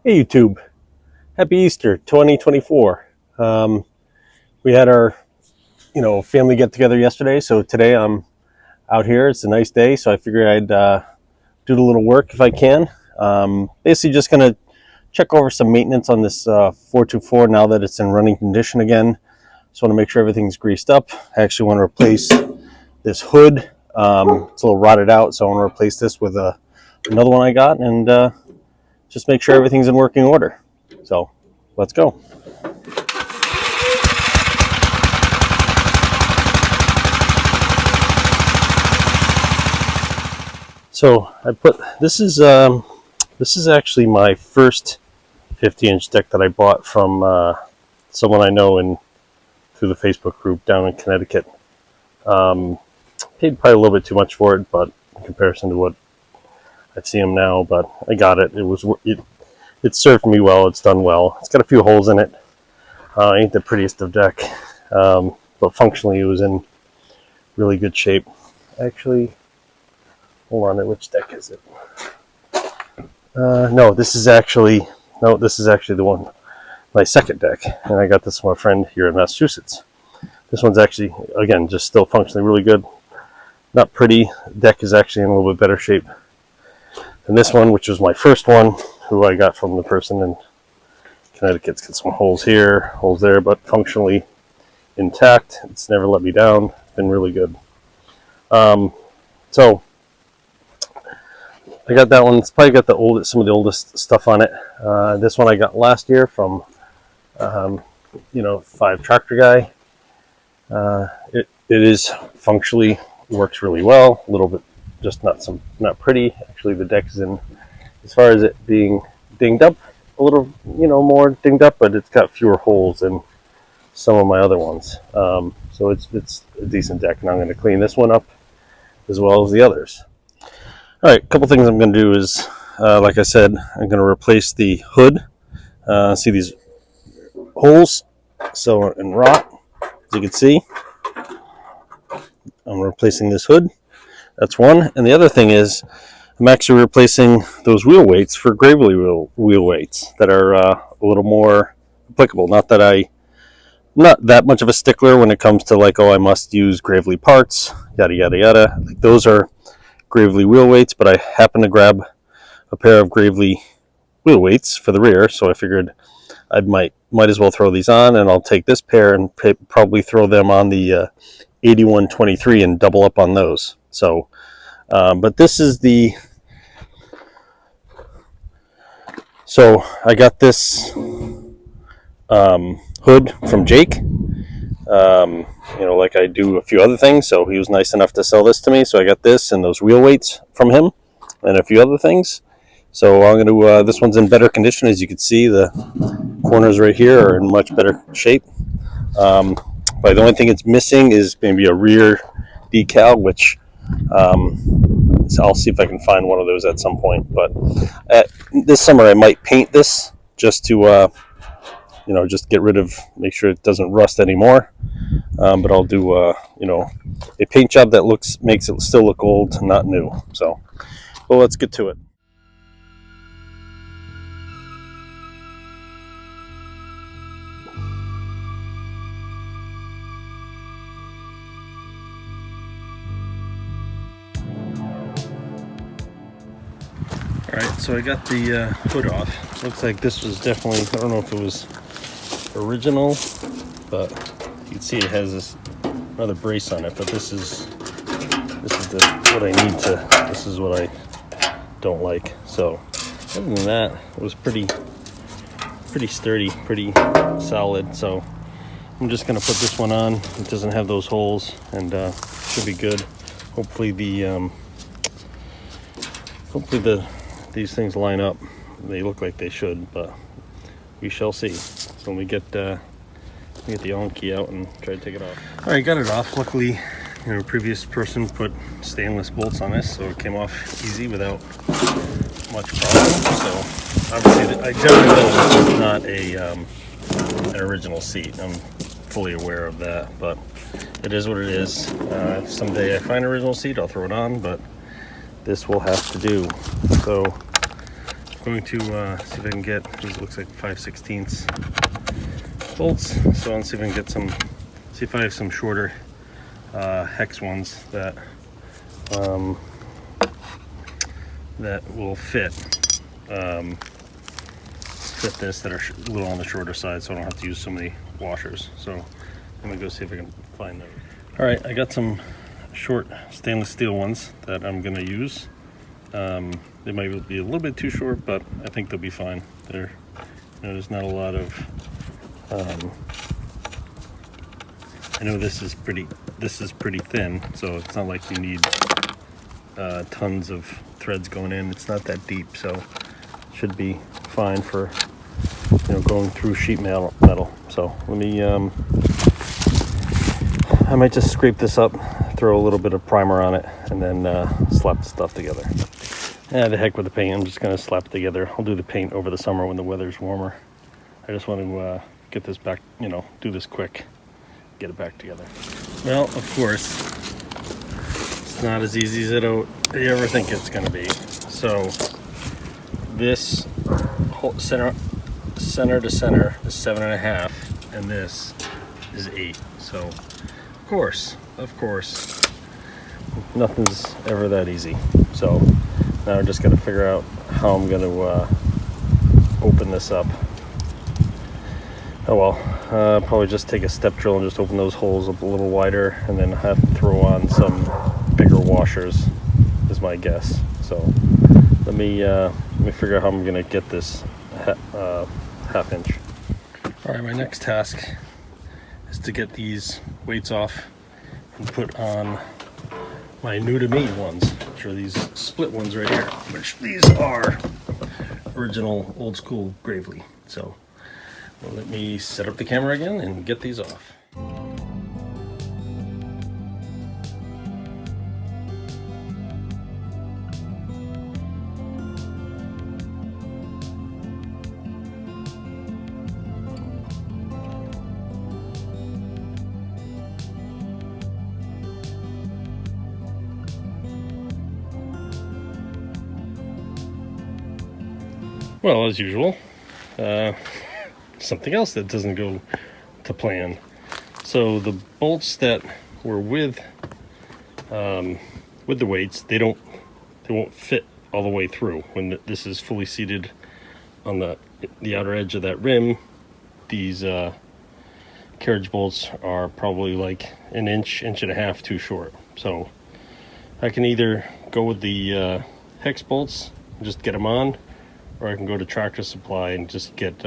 Hey YouTube, happy Easter 2024. We had our family get together yesterday, so today I'm out here. It's a nice day, so I figured I'd do a little work if I can. Basically just gonna check over some maintenance on this 424 now that it's in running condition again. Just want to make sure everything's greased up. I actually want to replace this hood. It's a little rotted out, so I want to replace this with another one I got, and just make sure everything's in working order. So let's go. So I put this is actually my first 50-inch deck that I bought from someone I know through the Facebook group down in Connecticut. Paid probably a little bit too much for it, but in comparison to what I've seen them now, but I got it. It served me well. It's done well. It's got a few holes in it. Ain't the prettiest of deck, but functionally it was in really good shape. Actually, hold on, which deck is it? No, this is actually the one, my second deck, and I got this from a friend here in Massachusetts. This one's actually, again, just still functionally really good. Not pretty. The deck is actually in a little bit better shape than this one, which was my first one, who I got from the person in Connecticut. It's got some holes here, holes there, but functionally intact. It's never let me down. It's been really good. So I got that one. It's probably got some of the oldest stuff on it. This one I got last year from, 5 Tractor Guy. It is functionally works really well. A little bit, just not pretty. Actually, the deck is in, as far as it being dinged up, a little, more dinged up, but it's got fewer holes than some of my other ones. So it's a decent deck, and I'm going to clean this one up as well as the others. All right, a couple things I'm going to do is, like I said, I'm going to replace the hood. See these holes? So in rot, as you can see, I'm replacing this hood. That's one. And the other thing is, I'm actually replacing those wheel weights for Gravely wheel weights that are a little more applicable. Not that I'm not that much of a stickler when it comes to I must use Gravely parts, yada yada yada. Those are Gravely wheel weights, but I happened to grab a pair of Gravely wheel weights for the rear, so I figured I might as well throw these on, and I'll take this pair and probably throw them on the 8123 and double up on those. So, but this is so I got this hood from Jake. Like I do a few other things, so he was nice enough to sell this to me. So I got this and those wheel weights from him, and a few other things. So I'm going to. This one's in better condition, as you can see. The corners right here are in much better shape. But the only thing it's missing is maybe a rear decal, which so I'll see if I can find one of those at some point. But this summer I might paint this just to just get rid of, make sure it doesn't rust anymore. But I'll do a paint job that makes it still look old, not new. So, well, let's get to it. Alright, so I got the hood off. Looks like this was definitely, I don't know if it was original, but you can see it has this another brace on it, but this is what I need to, this is what I don't like. So other than that, it was pretty sturdy, pretty solid. So I'm just going to put this one on. It doesn't have those holes, and should be good. Hopefully these things line up. They look like they should, but we shall see. So let me get the Allen key out and try to take it off. All right, got it off. Luckily, previous person put stainless bolts on this, so it came off easy without much problem. So obviously, I definitely know this is not an original seat. I'm fully aware of that, but it is what it is. If someday I find an original seat, I'll throw it on, but this will have to do. So going to see if I can get, these looks like 5/16 bolts, so I'll see if I can get some, see if I have some shorter hex ones that that will fit this, that are a little on the shorter side, so I don't have to use so many washers. So I'm gonna go see if I can find those. All right, I got some short stainless steel ones that I'm gonna use. They might be a little bit too short, but I think they'll be fine. They're, you know, there's not a lot of I know this is pretty thin, so it's not like you need tons of threads going in. It's not that deep, so it should be fine for, you know, going through sheet metal. So let me I might just scrape this up, throw a little bit of primer on it, and then slap the stuff together. Yeah, the heck with the paint. I'm just gonna slap it together. I'll do the paint over the summer when the weather's warmer. I just want to get this back, you know, do this quick, get it back together. Well, of course, it's not as easy as you ever think it's going to be. So this whole center to center is 7.5, and this is 8. So of course, nothing's ever that easy. So now I'm just going to figure out how I'm going to open this up. Oh well, probably just take a step drill and just open those holes up a little wider, and then have to throw on some bigger washers, is my guess. So let me figure out how I'm gonna get this half inch. All right, my next task is to get these weights off and put on my new to me ones, which are these split ones right here, which these are original old school Gravely. So well, let me set up the camera again and get these off. Well, as usual, something else that doesn't go to plan. So the bolts that were with the weights, they won't fit all the way through. When this is fully seated on the outer edge of that rim, these carriage bolts are probably like an inch and a half too short. So I can either go with the hex bolts and just get them on, or I can go to Tractor Supply and just get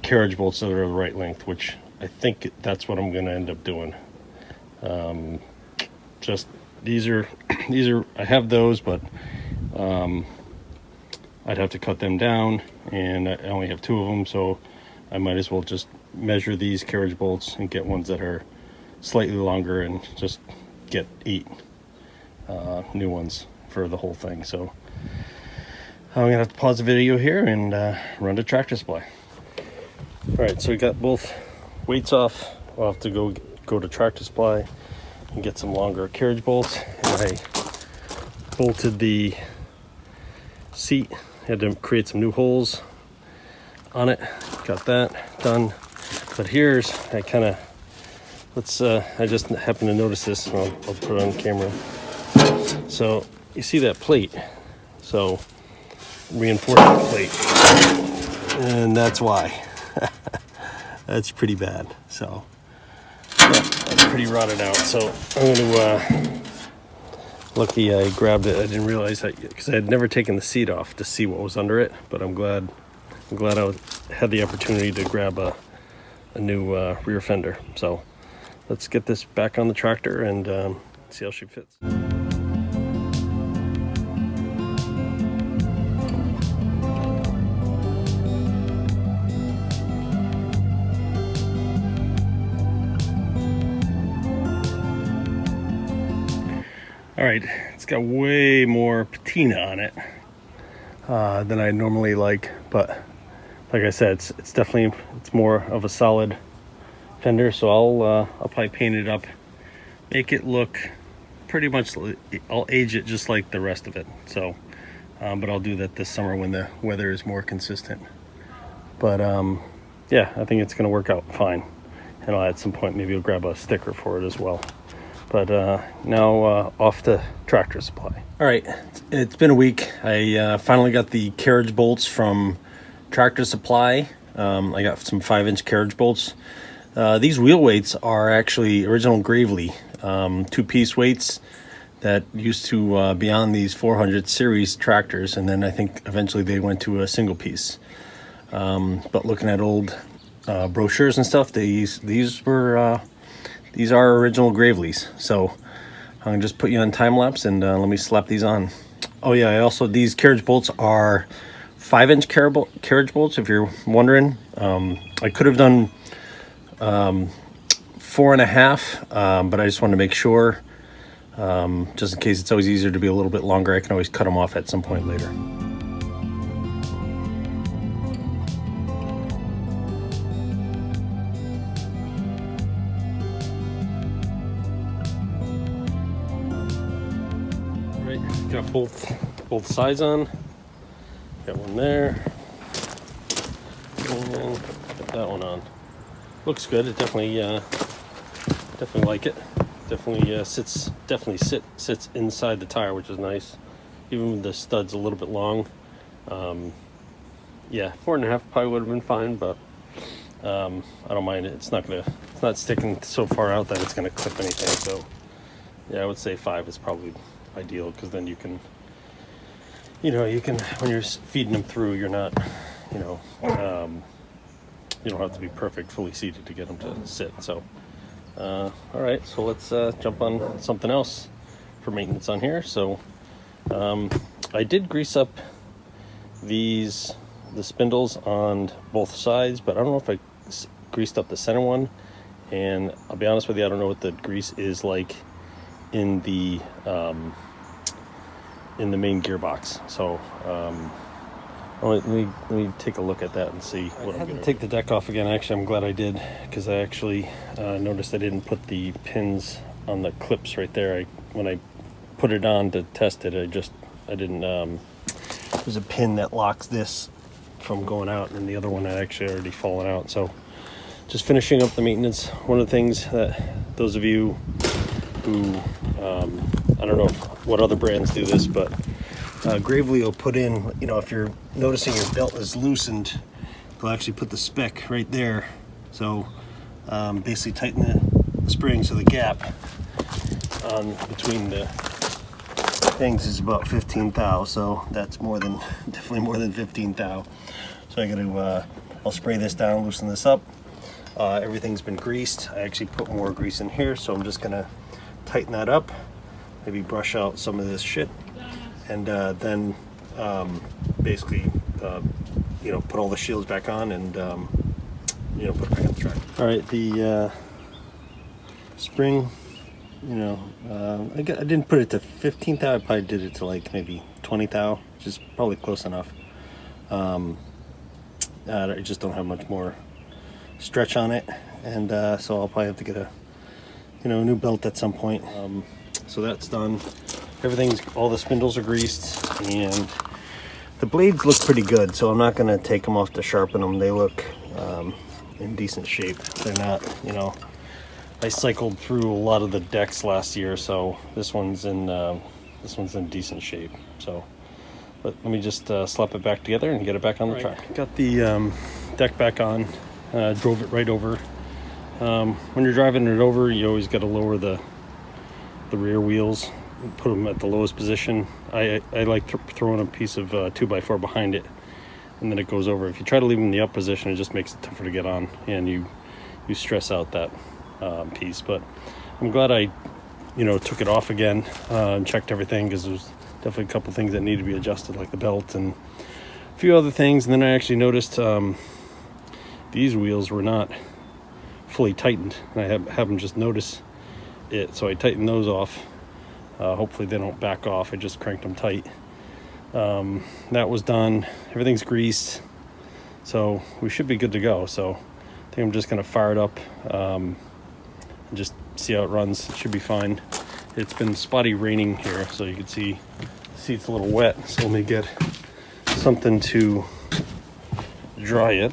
carriage bolts that are the right length, which I think that's what I'm going to end up doing. Just these are I have those, but I'd have to cut them down, and I only have 2 of them, so I might as well just measure these carriage bolts and get ones that are slightly longer, and just get 8 new ones for the whole thing. So I'm gonna have to pause the video here and run to Tractor Supply. All right, so we got both weights off. I'll have to go to Tractor Supply and get some longer carriage bolts. And I bolted the seat. Had to create some new holes on it. Got that done. But here's, I just happened to notice this. I'll put it on camera. So you see that plate? So reinforcement plate, and that's why. That's pretty bad. So that's pretty rotted out. So I'm gonna lucky I grabbed it. I didn't realize that, because I had never taken the seat off to see what was under it, but I'm glad I had the opportunity to grab a new rear fender. So let's get this back on the tractor and see how she fits. All right, it's got way more patina on it than I normally like, but like I said, it's definitely, it's more of a solid fender. So I'll probably paint it up, make it look pretty much, I'll age it just like the rest of it. So but I'll do that this summer when the weather is more consistent. But yeah, I think it's going to work out fine, and I'll at some point maybe I'll grab a sticker for it as well. But now off to Tractor Supply. All right, it's been a week. I finally got the carriage bolts from Tractor Supply. I got some 5-inch carriage bolts. These wheel weights are actually original Gravely 2-piece weights that used to be on these 400 series tractors, and then I think eventually they went to a single piece. But looking at old brochures and stuff, these are original Gravely's. So I'm gonna just put you on time lapse and let me slap these on. Oh yeah, these carriage bolts are 5-inch carriage bolts, if you're wondering. I could have done 4.5, but I just wanted to make sure, just in case it's always easier to be a little bit longer. I can always cut them off at some point later. All right, got both sides on. Got one there, and got that one on. Looks good. It definitely like it. Definitely sits inside the tire, which is nice. Even with the studs a little bit long. Yeah, 4.5 probably would have been fine, but I don't mind it. It's not sticking so far out that it's gonna clip anything. So yeah, I would say 5 is probably ideal, because then you can when you're feeding them through, you're not, you don't have to be perfect fully seated to get them to sit. So all right, so let's jump on something else for maintenance on here. So I did grease up the spindles on both sides, but I don't know if I greased up the center one, and I'll be honest with you, I don't know what the grease is like in the main gearbox. So let me take a look at that and see what I'm gonna take the deck off again. Actually, I'm glad I did, because I actually noticed I didn't put the pins on the clips right there. When I put it on to test it, I didn't there's a pin that locks this from going out, and the other one had actually already fallen out. So just finishing up the maintenance. One of the things that those of you who I don't know what other brands do this, but Gravely will put in, if you're noticing your belt is loosened, they'll actually put the spec right there. So basically tighten the spring, so the gap on between the things is about 15 thou. So that's definitely more than 15 thou. So I got to I'll spray this down, loosen this up. Everything's been greased. I actually put more grease in here, so I'm just gonna tighten that up, maybe brush out some of this shit, and then basically put all the shields back on and put it back on the track. All right, the spring, I didn't put it to 15 thou. I probably did it to like maybe 20 thou, which is probably close enough. I just don't have much more stretch on it, and so I'll probably have to get a new belt at some point. So that's done. All the spindles are greased, and the blades look pretty good, so I'm not going to take them off to sharpen them. They look in decent shape. They're not, I cycled through a lot of the decks last year, so this one's in decent shape. So but let me just slap it back together and get it back on the track. Got the deck back on, drove it right over. When you're driving it over, you always got to lower the rear wheels, put them at the lowest position. I like throwing a piece of 2x4 behind it, and then it goes over. If you try to leave them in the up position, it just makes it tougher to get on, and you stress out that piece. But I'm glad I took it off again and checked everything, because there's definitely a couple things that need to be adjusted, like the belt and a few other things. And then I actually noticed these wheels were not fully tightened, and I have them just notice it, so I tightened those off. Hopefully they don't back off. I just cranked them tight. That was done. Everything's greased, so we should be good to go. So I think I'm just gonna fire it up and just see how it runs. It should be fine. It's been spotty raining here, so you can see See, it's a little wet, so let me get something to dry it.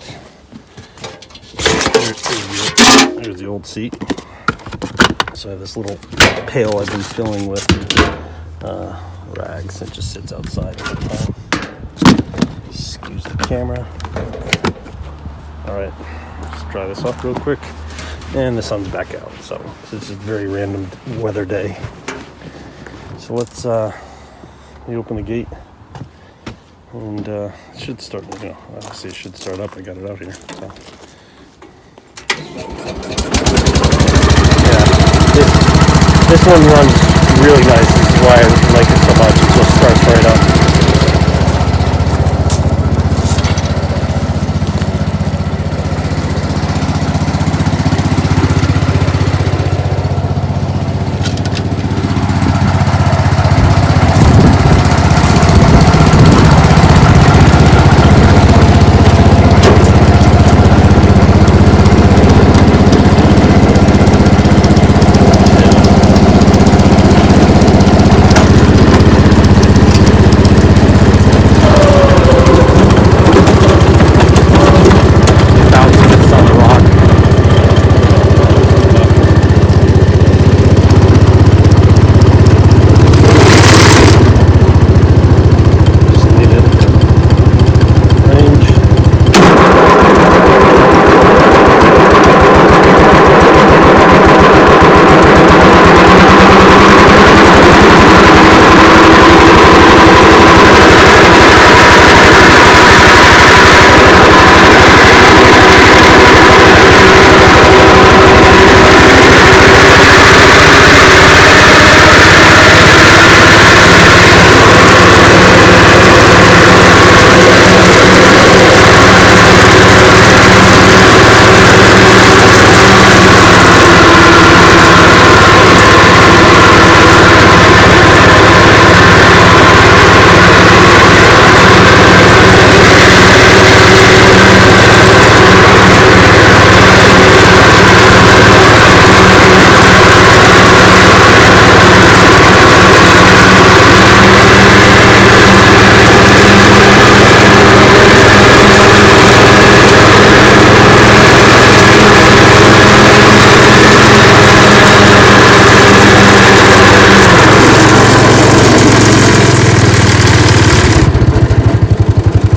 There's the old seat. So I have this little pail I've been filling with rags. It just sits outside all the time. Excuse the camera. All right, let's dry this off real quick. And the sun's back out, so this is a very random weather day. So let's let me open the gate, and it should start. You know, obviously it should start up. I got it out here. So yeah, this one runs really nice. This is why I like it so much. It just starts right up.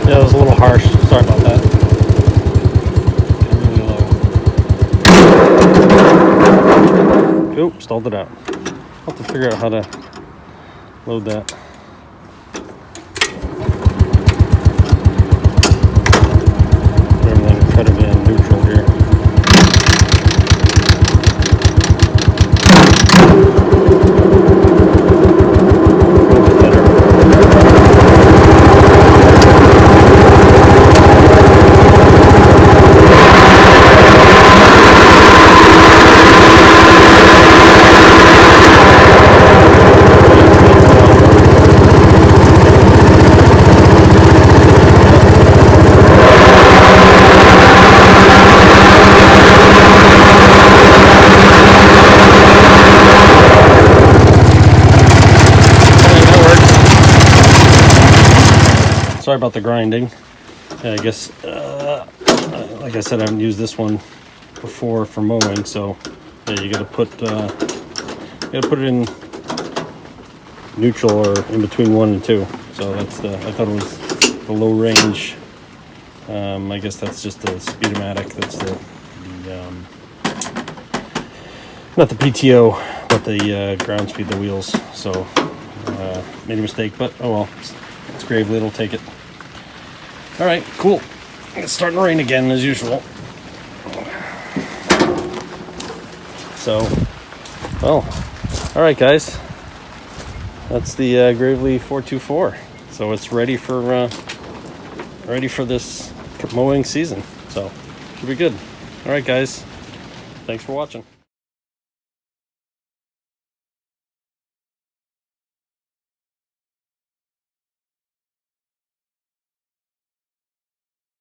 Yeah, it was a little harsh. Sorry about that. Really low. Oop, stalled it out. I'll have to figure out how to load that. Everything, try to be in neutral here. Sorry about the grinding. I guess, like I said, I haven't used this one before for mowing, so yeah, you gotta put it in neutral or in between 1 and 2. So that's I thought it was the low range. I guess that's just the Speedomatic. That's the not the PTO, but the ground speed, the wheels. So made a mistake, but oh well. It's Gravely, it'll take it. All right, cool. It's starting to rain again as usual. So, well, all right, guys. That's the Gravely 424. So it's ready for this mowing season. So should be good. All right, guys. Thanks for watching.